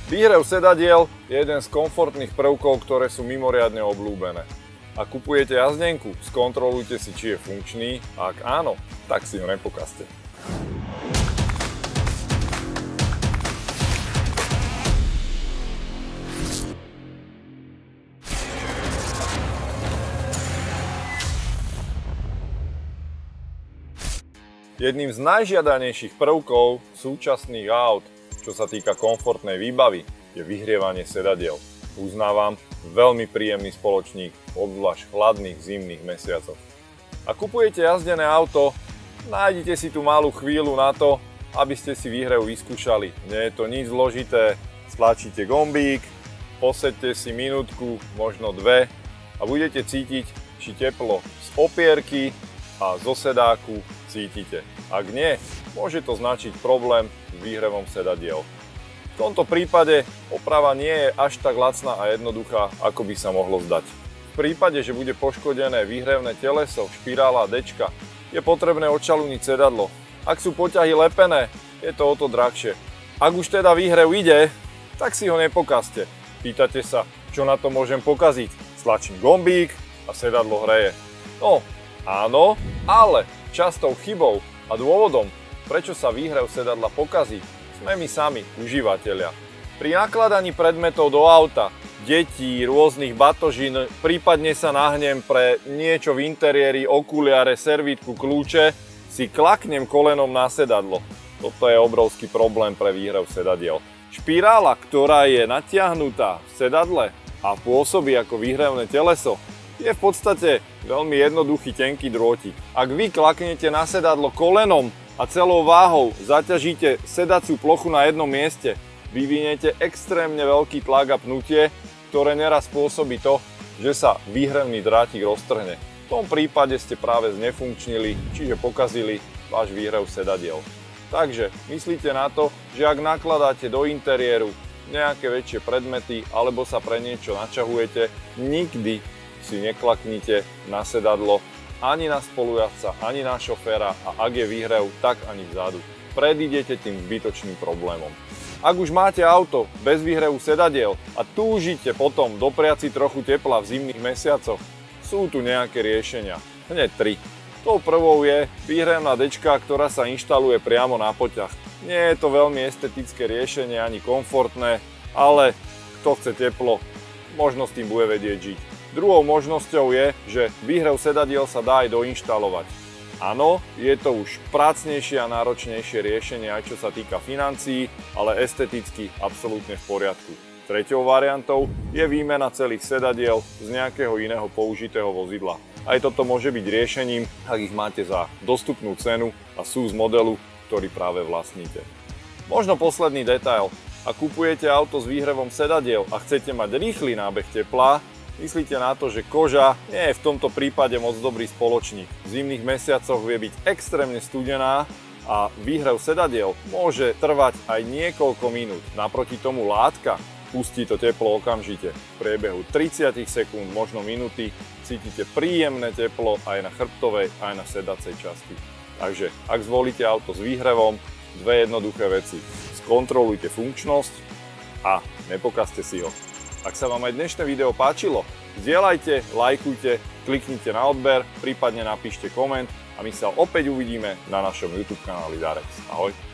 Výhrev sedadiel je jeden z komfortných prvkov, ktoré sú mimoriadne obľúbené. Ak kupujete jazdenku, skontrolujte si, či je funkčný a ak áno, tak si ho nepokazte. Jedným z najžiadanejších prvkov súčasných aut, čo sa týka komfortnej výbavy, je vyhrievanie sedadiel. Uznávam, veľmi príjemný spoločník, obzvlášť v chladných zimných mesiacoch. Ak kupujete jazdené auto, nájdite si tú malú chvíľu na to, aby ste si výhrev vyskúšali. Nie je to nič zložité, stlačíte gombík, posaďte si minútku, možno dve a budete cítiť, či teplo z opierky a zo sedáku cítite. Ak nie, môže to značiť problém s výhrevom sedadiel. V tomto prípade oprava nie je až tak lacná a jednoduchá, ako by sa mohlo zdať. V prípade, že bude poškodené výhrevné teleso, špirála a dečka, je potrebné odčalúniť sedadlo. Ak sú poťahy lepené, je to o to drahšie. Ak už teda výhrev ide, tak si ho nepokazte. Pýtate sa, čo na to môžem pokaziť? Stlačím gombík a sedadlo hreje. No, áno, ale častou chybou a dôvodom, prečo sa výhrev sedadla pokazí, sme my sami, užívateľia. Pri nakladaní predmetov do auta, detí, rôznych batožín, prípadne sa nahnem pre niečo v interiéri, okuliare, servítku, kľúče, si klaknem kolenom na sedadlo. Toto je obrovský problém pre výhrev sedadiel. Špirála, ktorá je natiahnutá v sedadle a pôsobí ako výhrevné teleso, je v podstate veľmi jednoduchý tenký drôtik. Ak vy klaknete na sedadlo kolenom a celou váhou zaťažíte sedaciu plochu na jednom mieste, vyviniete extrémne veľký tlak a pnutie, ktoré neraz spôsobí to, že sa výhrevný drátik roztrhne. V tom prípade ste práve znefunkčnili, čiže pokazili váš výhrev sedadiel. Takže myslíte na to, že ak nakladáte do interiéru nejaké väčšie predmety alebo sa pre niečo načahujete, nikdy si neklaknite na sedadlo ani na spolujazca, ani na šoféra a ak je výhrev, tak ani vzadu. Predídete tým zbytočným problémom. Ak už máte auto bez výhrevu sedadiel a túžite potom dopriať si trochu tepla v zimných mesiacoch, sú tu nejaké riešenia. Hneď 3. Tou prvou je výhrevná dečka, ktorá sa inštaluje priamo na poťah. Nie je to veľmi estetické riešenie ani komfortné, ale kto chce teplo, možno s tým bude vedieť žiť. Druhou možnosťou je, že výhrev sedadiel sa dá aj doinštalovať. Áno, je to už prácnejšie a náročnejšie riešenie aj čo sa týka financií, ale esteticky absolútne v poriadku. Treťou variantou je výmena celých sedadiel z nejakého iného použitého vozidla. Aj toto môže byť riešením, ak ich máte za dostupnú cenu a sú z modelu, ktorý práve vlastníte. Možno posledný detail. Ak kupujete auto s výhrevom sedadiel a chcete mať rýchly nábeh tepla, myslíte na to, že koža nie je v tomto prípade moc dobrý spoločník. V zimných mesiacoch vie byť extrémne studená a výhrev sedadiel môže trvať aj niekoľko minút. Naproti tomu látka pustí to teplo okamžite. V priebehu 30 sekúnd, možno minúty, cítite príjemné teplo aj na chrbtovej, aj na sedacej časti. Takže ak zvolíte auto s výhrevom, dve jednoduché veci. Skontrolujte funkčnosť a nepokazte si ho. Ak sa vám aj dnešné video páčilo, zdieľajte, lajkujte, kliknite na odber, prípadne napíšte koment a my sa opäť uvidíme na našom YouTube kanáli Darex. Ahoj!